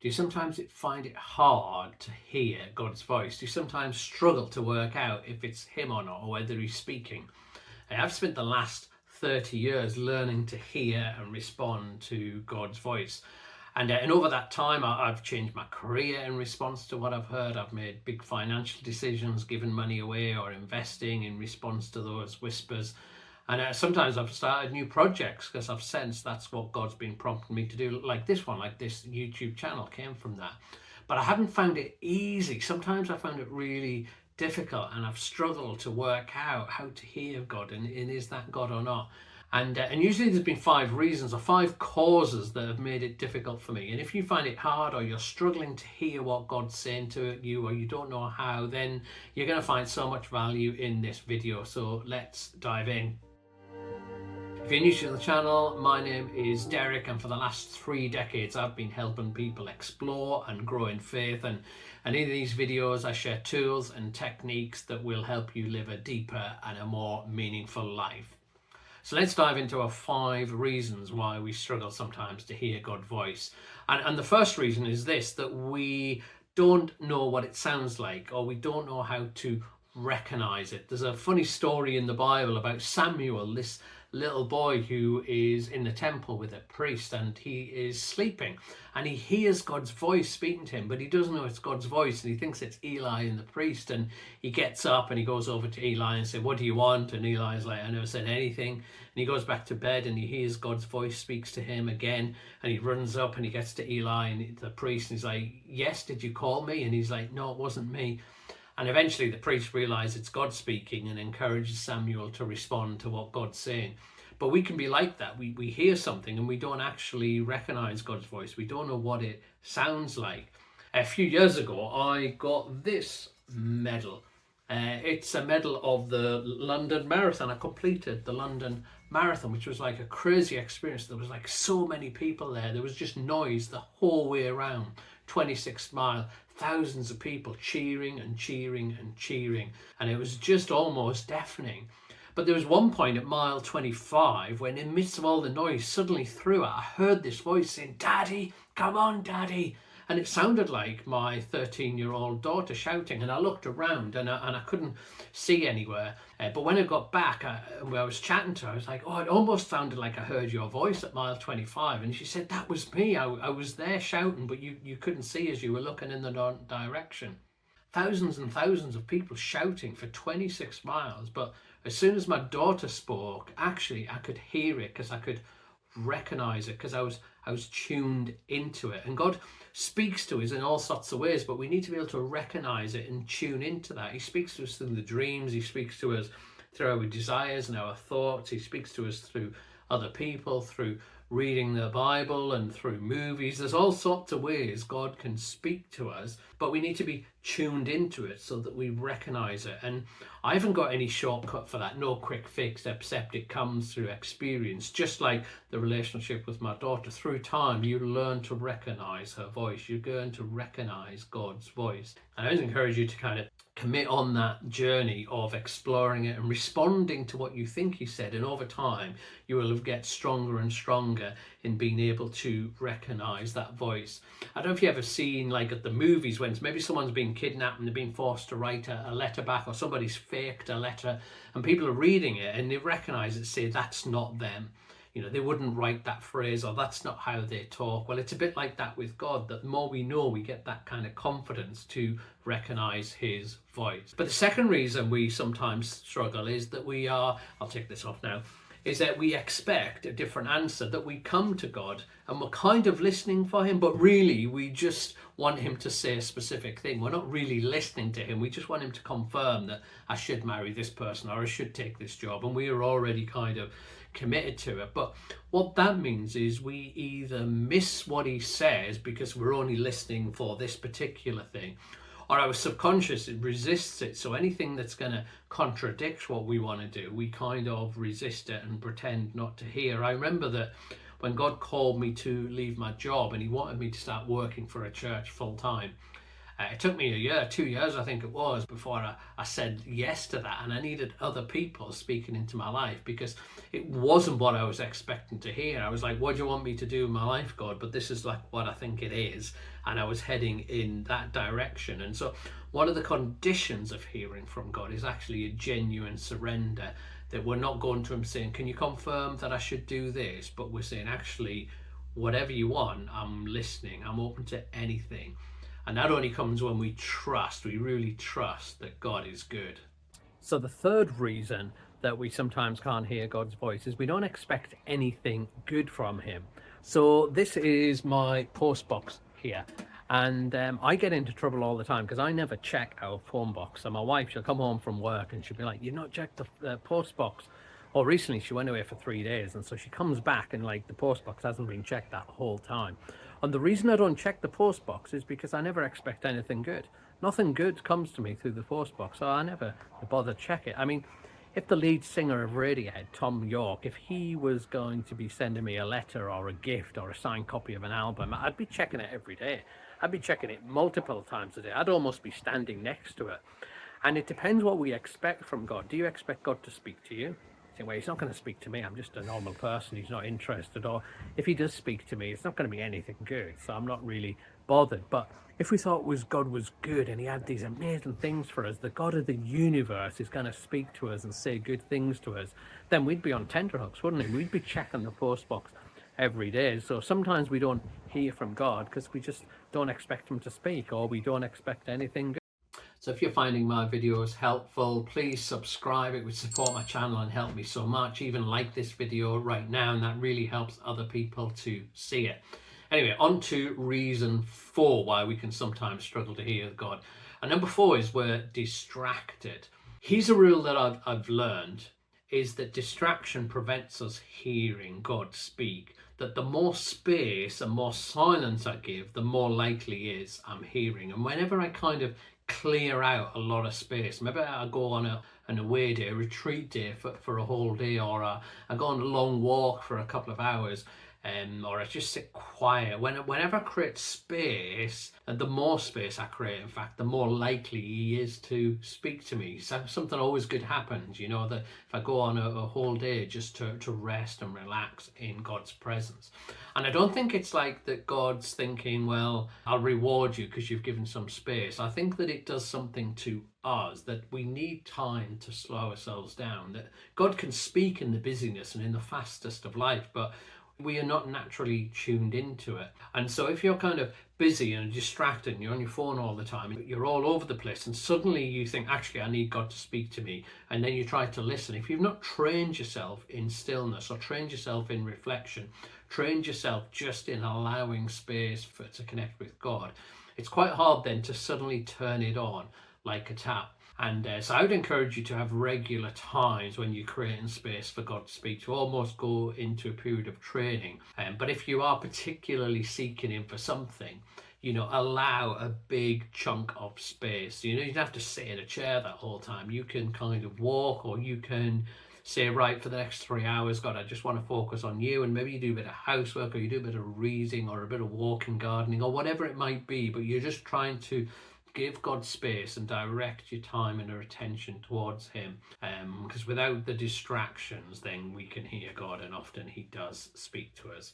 Do you sometimes find it hard to hear God's voice? Do you sometimes struggle to work out if it's Him or not, or whether He's speaking? I've spent the last 30 years learning to hear and respond to God's voice. And over that time, I've changed my career in response to what I've heard. I've made big financial decisions, given money away or investing in response to those whispers. And sometimes I've started new projects because I've sensed that's what God's been prompting me to do, like this one, like this YouTube channel came from that. But I haven't found it easy. Sometimes I found it really difficult, and I've struggled to work out how to hear God and is that God or not. And usually there's been 5 reasons or 5 causes that have made it difficult for me. And if you find it hard, or you're struggling to hear what God's saying to you, or you don't know how, then you're going to find so much value in this video. So let's dive in. If you're new to the channel, my name is Derek, and for the last 3 decades I've been helping people explore and grow in faith, and in these videos I share tools and techniques that will help you live a deeper and a more meaningful life. So let's dive into our 5 reasons why we struggle sometimes to hear God's voice. And the first reason is this, that we don't know what it sounds like, or we don't know how to recognize it. There's a funny story in the Bible about Samuel, this little boy who is in the temple with a priest, and he is sleeping and he hears God's voice speaking to him, but he doesn't know it's God's voice, and he thinks it's Eli and the priest. And he gets up and he goes over to Eli and says, "What do you want?" And Eli's like, "I never said anything." And he goes back to bed and he hears God's voice speaks to him again, and he runs up and he gets to Eli and the priest, and he's like, "Yes, did you call me?" And he's like, "No, it wasn't me." And eventually the priest realizes it's God speaking and encourages Samuel to respond to what God's saying. But we can be like that. We hear something and we don't actually recognize God's voice. We don't know what it sounds like. A few years ago, I got this medal. It's a medal of the London Marathon. I completed the London Marathon, which was like a crazy experience. There was like so many people there. There was just noise the whole way around. 26 miles, thousands of people cheering and cheering and cheering. And it was just almost deafening. But there was one point at mile 25 when, in the midst of all the noise, suddenly through it, I heard this voice saying, "Daddy, come on, Daddy." And it sounded like my 13-year-old daughter shouting. And I looked around and I couldn't see anywhere. But when I got back, where I was chatting to her, I was like, "Oh, it almost sounded like I heard your voice at mile 25. And she said, "That was me. I was there shouting, but you couldn't see as you were looking in the direction." Thousands and thousands of people shouting for 26 miles. But as soon as my daughter spoke, actually I could hear it, because I could recognize it, because I was tuned into it. And God speaks to us in all sorts of ways, but we need to be able to recognize it and tune into that. He speaks to us through the dreams. He speaks to us through our desires and our thoughts. He speaks to us through other people, through reading the Bible and through movies. There's all sorts of ways God can speak to us, but we need to be tuned into it so that we recognize it. And I haven't got any shortcut for that, no quick fix, except it comes through experience. Just like the relationship with my daughter, through time you learn to recognize her voice. You learn to recognize God's voice. And I always encourage you to kind of commit on that journey of exploring it and responding to what you think He said, and over time you will get stronger and stronger in being able to recognize that voice. I don't know if you've ever seen, like at the movies, when maybe someone's been kidnapped and they're being forced to write a letter back, or somebody's faked a letter and people are reading it and they recognize it, say that's not them. You know, they wouldn't write that phrase, or that's not how they talk. Well, it's a bit like that with God, that the more we know, we get that kind of confidence to recognize His voice. But the second reason we sometimes struggle is that I'll take this off now, is that we expect a different answer, that we come to God and we're kind of listening for Him, but really we just want Him to say a specific thing. We're not really listening to Him. We just want Him to confirm that I should marry this person, or I should take this job, and we are already kind of committed to it. But what that means is we either miss what He says because we're only listening for this particular thing, or our subconscious, it resists it. So anything that's going to contradict what we want to do, we kind of resist it and pretend not to hear. I remember that when God called me to leave my job and He wanted me to start working for a church full time, it took me a year, 2 years I think it was, before I said yes to that. And I needed other people speaking into my life, because it wasn't what I was expecting to hear. I was like, "What do you want me to do in my life, God? But this is like what I think it is. and I was heading in that direction. And so one of the conditions of hearing from God is actually a genuine surrender, that we're not going to him saying, can you confirm that I should do this? But we're saying, actually, whatever you want, I'm listening, I'm open to anything. And that only comes when we really trust that God is good. So the third reason that we sometimes can't hear God's voice is we don't expect anything good from him. So this is my post box here, and I get into trouble all the time because I never check our phone box. So my wife, she'll come home from work and she'll be like, you've not checked the post box. Or recently she went away for 3 days, and so she comes back and like the post box hasn't been checked that whole time. And the reason I don't check the post box is because I never expect anything good. Nothing good comes to me through the post box, so I never bother check it. I mean, if the lead singer of Radiohead, Tom York, if he was going to be sending me a letter or a gift or a signed copy of an album, I'd be checking it every day. I'd be checking it multiple times a day. I'd almost be standing next to it. And it depends what we expect from God. Do you expect God to speak to you? Well, he's not going to speak to me, I'm just a normal person, he's not interested. Or if he does speak to me, it's not going to be anything good, so I'm not really bothered. But if we thought God was good and he had these amazing things for us, the God of the universe is going to speak to us and say good things to us, then we'd be on tenterhooks, wouldn't we? We'd be checking the post box every day. So sometimes we don't hear from God because we just don't expect him to speak, or we don't expect anything good. So if you're finding my videos helpful, please subscribe. It would support my channel and help me so much. Even like this video right now, and that really helps other people to see it. Anyway, on to reason 4 why we can sometimes struggle to hear God. And number 4 is we're distracted. Here's a rule that I've learned, is that distraction prevents us hearing God speak. That the more space and more silence I give, the more likely is I'm hearing. And whenever I kind of clear out a lot of space, maybe I go on an away day, a retreat day for a whole day, or I go on a long walk for a couple of hours, or I just sit quiet. Whenever I create space, and the more space I create, in fact, the more likely he is to speak to me. So something always good happens, you know, that if I go on a whole day just to rest and relax in God's presence. And I don't think it's like that God's thinking, well, I'll reward you because you've given some space. I think that it does something to us, that we need time to slow ourselves down, that God can speak in the busyness and in the fastest of life, but we are not naturally tuned into it. And so if you're kind of busy and distracted and you're on your phone all the time, you're all over the place, and suddenly you think, actually, I need God to speak to me, and then you try to listen. If you've not trained yourself in stillness, or trained yourself in reflection, trained yourself just in allowing space to connect with God, it's quite hard then to suddenly turn it on like a tap. And so I would encourage you to have regular times when you're creating space for God to speak, to almost go into a period of training. But if you are particularly seeking him for something, you know, allow a big chunk of space. You know, you don't have to sit in a chair that whole time. You can kind of walk, or you can say, right, for the next 3 hours, God, I just want to focus on you. And maybe you do a bit of housework, or you do a bit of reading, or a bit of walking, gardening, or whatever it might be. But you're just trying to give God space and direct your time and your attention towards him, because without the distractions, then we can hear God, and often he does speak to us.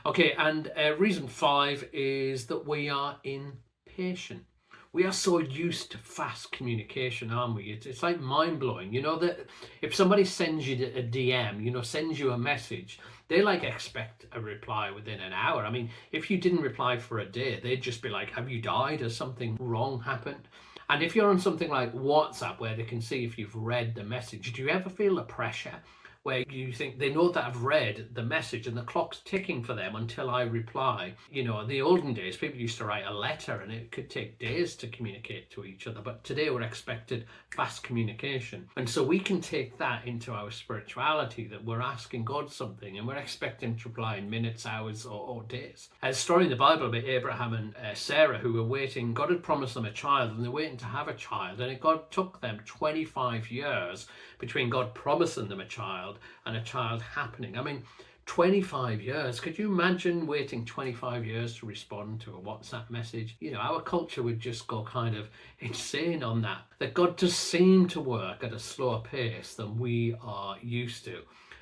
Okay, and reason 5 is that we are impatient. We are so used to fast communication, aren't we? It's like mind-blowing, you know, that if somebody sends you a DM, you know, sends you a message, they like expect a reply within an hour. I mean, if you didn't reply for a day, they'd just be like, have you died? Has something wrong happened? And if you're on something like WhatsApp, where they can see if you've read the message, do you ever feel the pressure where you think they know that I've read the message and the clock's ticking for them until I reply? You know, in the olden days, people used to write a letter and it could take days to communicate to each other. But today we're expected fast communication. And so we can take that into our spirituality, that we're asking God something and we're expecting to reply in minutes, hours, or days. A story in the Bible about Abraham and Sarah, who were waiting. God had promised them a child, and they're waiting to have a child. And God took them 25 years between God promising them a child and a child happening. I mean, 25 years. Could you imagine waiting 25 years to respond to a WhatsApp message? You know, our culture would just go kind of insane on that. That God does seem to work at a slower pace than we are used to.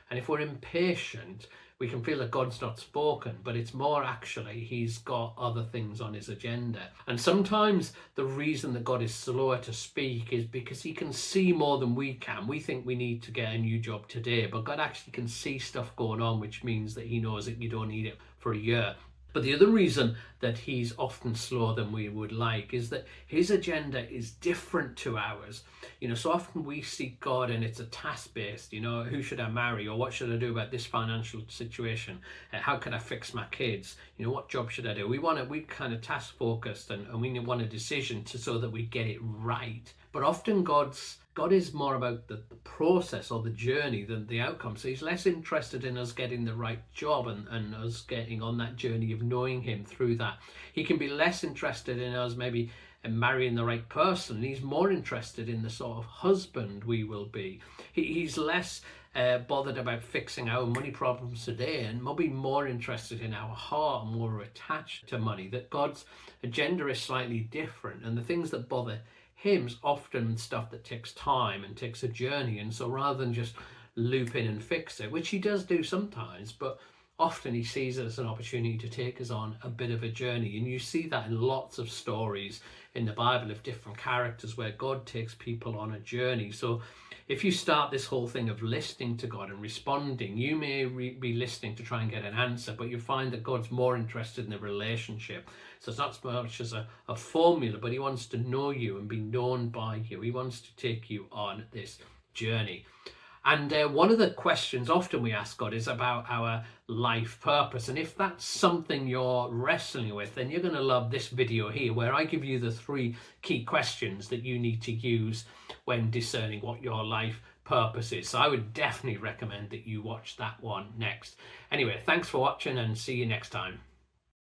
And if we're impatient, we can feel that God's not spoken, but it's more actually he's got other things on his agenda. And sometimes the reason that God is slower to speak is because he can see more than we can. We think we need to get a new job today, but God actually can see stuff going on, which means that he knows that you don't need it for a year. But the other reason that he's often slower than we would like is that his agenda is different to ours. So often we seek God and it's a task-based, who should I marry, or what should I do about this financial situation? How can I fix my kids? What job should I do? We kind of task-focused, and we want a decision so that we get it right. But often God is more about the process or the journey than the outcome. So he's less interested in us getting the right job and us getting on that journey of knowing him through that. He can be less interested in us maybe marrying the right person. He's more interested in the sort of husband we will be. He's less bothered about fixing our money problems today, and maybe more interested in our heart, more attached to money. That God's agenda is slightly different, and the things that bother him's often stuff that takes time and takes a journey. And so rather than just loop in and fix it, which he does do sometimes, but often he sees it as an opportunity to take us on a bit of a journey. And you see that in lots of stories in the Bible of different characters where God takes people on a journey. So if you start this whole thing of listening to God and responding, you may be listening to try and get an answer, but you find that God's more interested in the relationship. So it's not so much as a formula, but he wants to know you and be known by you. He wants to take you on this journey. And one of the questions often we ask God is about our life purpose. And if that's something you're wrestling with, then you're going to love this video here, where I give you the 3 key questions that you need to use when discerning what your life purpose is. So I would definitely recommend that you watch that one next. Anyway, thanks for watching, and see you next time.